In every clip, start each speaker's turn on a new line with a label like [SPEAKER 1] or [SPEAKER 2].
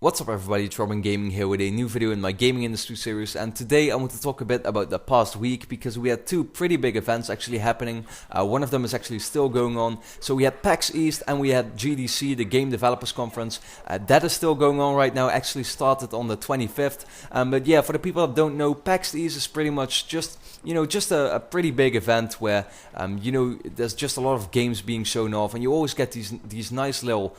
[SPEAKER 1] What's up everybody, it's RobinGaming here with a new video in my gaming industry series, and today I want to talk a bit about the past week because we had two pretty big events actually happening. One of them is actually still going on. So we had PAX East and we had GDC, the Game Developers Conference. That is still going on right now, actually started on the 25th. But yeah, for the people that don't know, PAX East is pretty much just a pretty big event where there's just a lot of games being shown off, and you always get these nice little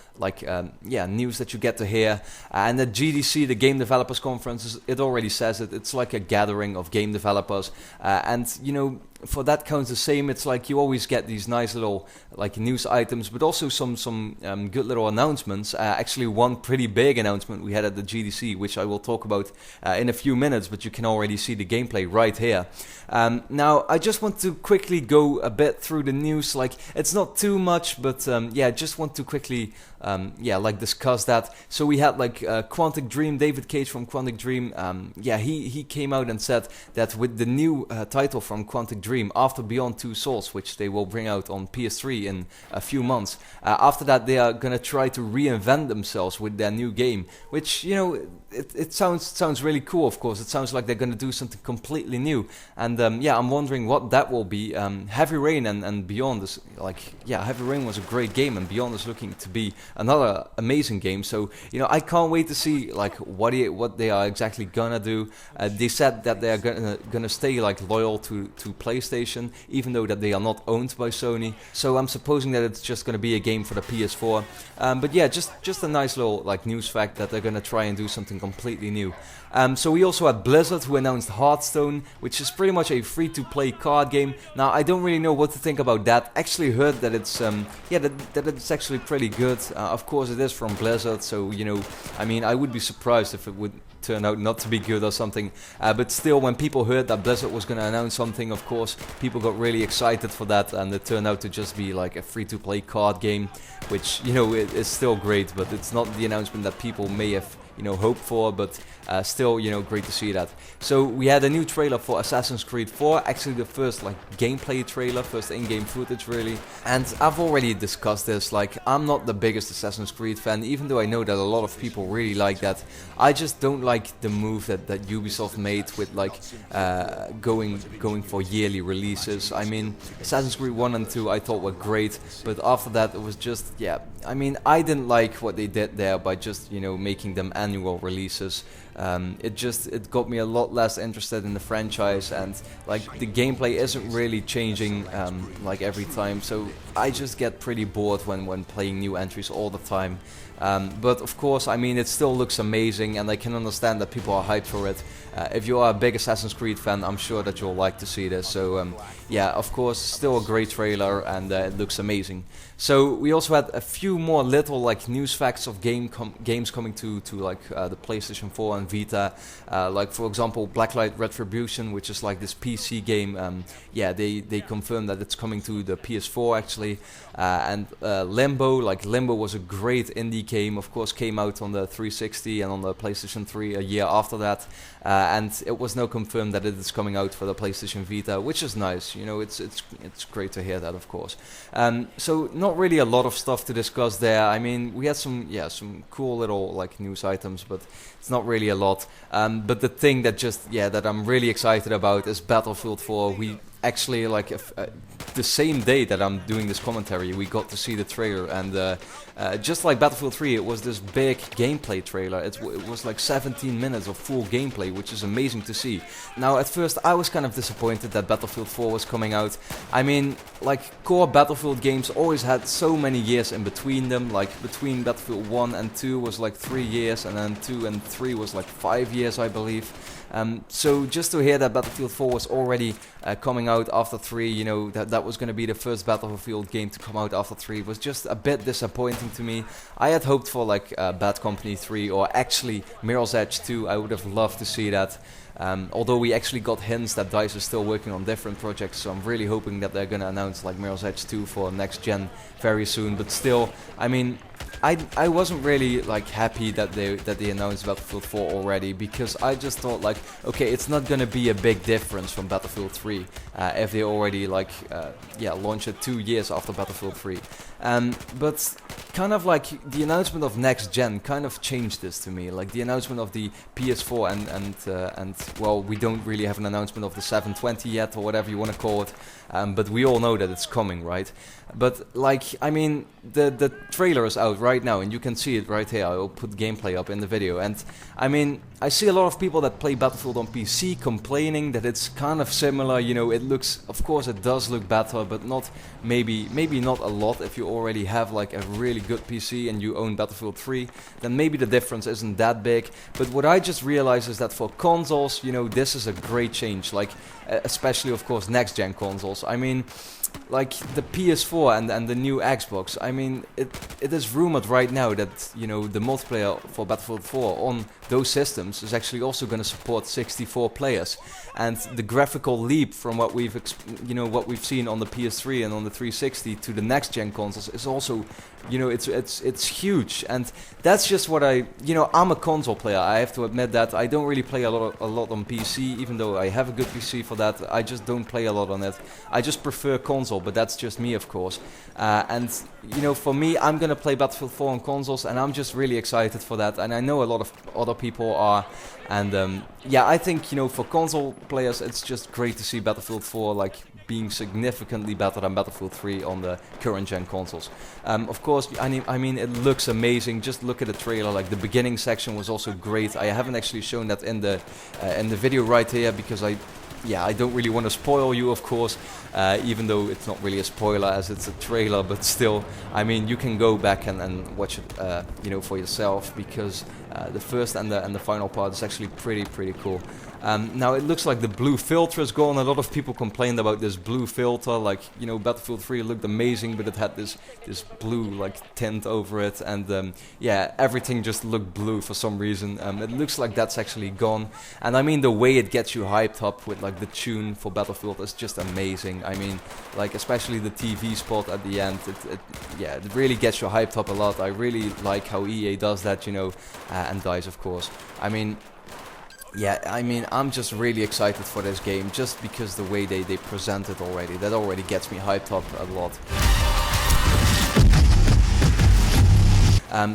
[SPEAKER 1] news that you get to hear. And the GDC, the Game Developers Conference, it already says it. It's like a gathering of game developers, and for that counts the same. It's like you always get these nice little news items, but also some good little announcements. Actually, one pretty big announcement we had at the GDC, which I will talk about in a few minutes, but you can already see the gameplay right here. Now, I just want to quickly go a bit through the news. It's not too much, but I just want to quickly discuss that. So we had Quantic Dream, David Cage from Quantic Dream. He came out and said that with the new title from Quantic Dream, after Beyond Two Souls, which they will bring out on PS3 in a few months, after that they are gonna try to reinvent themselves with their new game, which it sounds really cool. Of course, it sounds like they're gonna do something completely new, and I'm wondering what that will be. Heavy Rain and Beyond is Heavy Rain was a great game, and Beyond is looking to be another amazing game. So I can't wait to see what they are exactly gonna do. They said that they are gonna stay loyal to PlayStation, even though that they are not owned by Sony. So I'm supposing that it's just gonna be a game for the PS4. But yeah, just a nice little news fact that they're gonna try and do something completely new. So we also had Blizzard, who announced Hearthstone, which is pretty much a free-to-play card game. Now, I don't really know what to think about that. Actually heard that it's that it's actually pretty good. Of course, it is from Blizzard, so I would be surprised if it would turn out not to be good or something. But still, when people heard that Blizzard was going to announce something, of course, people got really excited for that, and it turned out to just be a free-to-play card game, which it is still great, but it's not the announcement that people may have hoped for, but still, great to see that. So we had a new trailer for Assassin's Creed 4, actually the first gameplay trailer, first in-game footage really. And I've already discussed this, I'm not the biggest Assassin's Creed fan, even though I know that a lot of people really like that. I just don't like the move that Ubisoft made with going for yearly releases. I mean, Assassin's Creed 1 and 2 I thought were great, but after that it was just, I didn't like what they did there by just, making them annual releases. It got me a lot less interested in the franchise, and the gameplay isn't really changing every time, so I just get pretty bored when playing new entries all the time. But of course, it still looks amazing, and I can understand that people are hyped for it. If you are a big Assassin's Creed fan, I'm sure that you'll like to see this. So of course, still a great trailer, and it looks amazing. So we also had a few more little news facts of games coming to the PlayStation 4 and Vita. For example, Blacklight Retribution, which is this PC game. They confirmed that it's coming to the PS4 actually. And Limbo, Limbo was a great indie game. Of course, came out on the 360 and on the PlayStation 3 a year after that. And it was now confirmed that it is coming out for the PlayStation Vita, which is nice. It's great to hear that, of course. So not really a lot of stuff to discuss there. We had some cool little news items, but it's not really a lot. But the thing that I'm really excited about is Battlefield 4. We actually the same day that I'm doing this commentary, we got to see the trailer, and just like Battlefield 3, it was this big gameplay trailer. It was 17 minutes of full gameplay, which is amazing to see. Now, at first I was kind of disappointed that Battlefield 4 was coming out. Core Battlefield games always had so many years in between them. Between Battlefield 1 and 2 was 3 years, and then 2 and 3 was 5 years, I believe. So just to hear that Battlefield 4 was already coming out after 3, that was going to be the first Battlefield game to come out after 3, was just a bit disappointing to me. I had hoped for Bad Company 3 or actually Mirror's Edge 2. I would have loved to see that. Although we actually got hints that DICE is still working on different projects, so I'm really hoping that they're gonna announce like Mirror's Edge 2 for next gen very soon. But still, I mean, I wasn't really like happy that they announced Battlefield 4 already, because I just thought like, okay, it's not gonna be a big difference from Battlefield 3 if they already like launched it 2 years after Battlefield 3. But kind of like the announcement of next gen kind of changed this to me. Like the announcement of the PS4 and well, we don't really have an announcement of the 720 yet, or whatever you want to call it. But we all know that it's coming, right? But like, I mean, the trailer is out right now, and you can see it right here. I'll put gameplay up in the video, and I mean, I see a lot of people that play Battlefield on PC complaining that it's kind of similar. You know, it looks, of course, it does look better, but not maybe not a lot. If you already have like a really good PC and you own Battlefield 3, then maybe the difference isn't that big. But what I just realized is that for consoles, you know, this is a great change. Like, especially of course next gen consoles. I mean, like the PS4 and the new Xbox, I mean, it is rumored right now that, you know, the multiplayer for Battlefield 4 on those systems is actually also going to support 64 players, and the graphical leap from what we've seen on the PS3 and on the 360 to the next gen consoles is also, you know, it's huge. And that's just what I'm a console player. I have to admit that I don't really play a lot on PC, even though I have a good PC for that. I just don't play a lot on it. I just prefer console, but that's just me, of course. And you know, for me, I'm gonna play Battlefield 4 on consoles, and I'm just really excited for that. And I know a lot of other people are. And yeah, I think, you know, for console players, it's just great to see Battlefield 4 like being significantly better than Battlefield 3 on the current gen consoles. Of course, I mean, it looks amazing. Just look at the trailer. Like the beginning section was also great. I haven't actually shown that in the video right here, because I don't really want to spoil you, of course, even though it's not really a spoiler as it's a trailer, but still, I mean, you can go back and watch it, you know, for yourself, because the first and the final part is actually pretty cool. Now it looks like the blue filter is gone. A lot of people complained about this blue filter. Like, you know, Battlefield 3 looked amazing, but it had this blue like tint over it, and yeah, everything just looked blue for some reason. It looks like that's actually gone, and I mean, the way it gets you hyped up with like the tune for Battlefield is just amazing. I mean, like especially the TV spot at the end, it really gets you hyped up a lot. I really like how EA does that, you know, and DICE, of course. I mean, yeah, I mean, I'm just really excited for this game, just because the way they present it already, that already gets me hyped up a lot.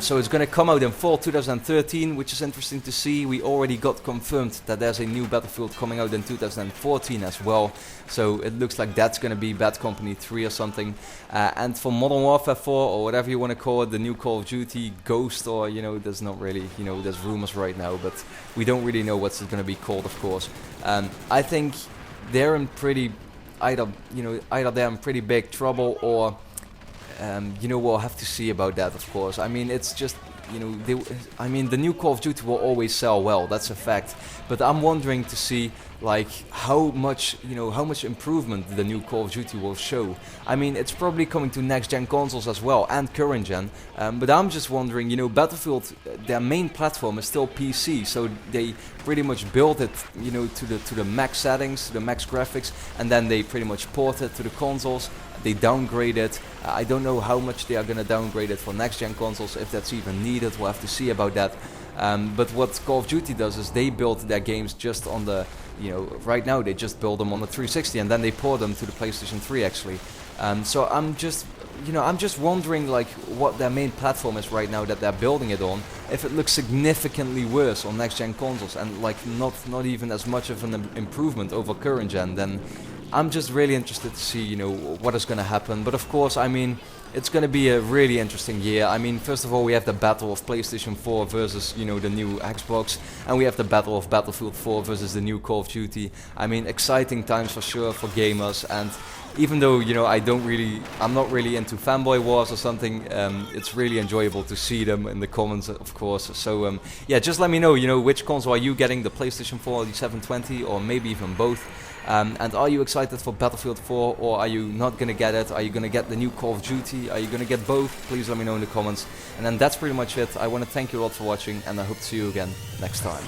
[SPEAKER 1] So it's going to come out in fall 2013, which is interesting to see. We already got confirmed that there's a new Battlefield coming out in 2014 as well. So it looks like that's going to be Bad Company 3 or something. And for Modern Warfare 4, or whatever you want to call it, the new Call of Duty Ghost, or, you know, there's not really, you know, there's rumors right now, but we don't really know what's going to be called, of course. I think they're in either they're in pretty big trouble, or you know, we'll have to see about that, of course. I mean, it's just, you know, the new Call of Duty will always sell well, that's a fact. But I'm wondering to see, like, how much improvement the new Call of Duty will show. I mean, it's probably coming to next-gen consoles as well, and current-gen. But I'm just wondering, you know, Battlefield, their main platform is still PC, so they pretty much built it, you know, to the max settings, to the max graphics, and then they pretty much port it to the consoles. They downgrade it. I don't know how much they are going to downgrade it for next-gen consoles, if that's even needed. We'll have to see about that. But what Call of Duty does is they build their games just on the, you know, right now they just build them on the 360, and then they port them to the PlayStation 3 actually. So I'm just wondering, like, what their main platform is right now that they're building it on. If it looks significantly worse on next-gen consoles, and like not even as much of an improvement over current gen, then I'm just really interested to see, you know, what is going to happen. But of course, I mean, it's going to be a really interesting year. I mean, first of all, we have the battle of PlayStation 4 versus, you know, the new Xbox, and we have the battle of Battlefield 4 versus the new Call of Duty. I mean, exciting times for sure for gamers. And even though, you know, I'm not really into fanboy wars or something, it's really enjoyable to see them in the comments, of course. So yeah, just let me know, you know, which console are you getting, the PlayStation 4 or the 720, or maybe even both. And are you excited for Battlefield 4, or are you not going to get it? Are you going to get the new Call of Duty? Are you going to get both? Please let me know in the comments. And then that's pretty much it. I want to thank you a lot for watching, and I hope to see you again next time.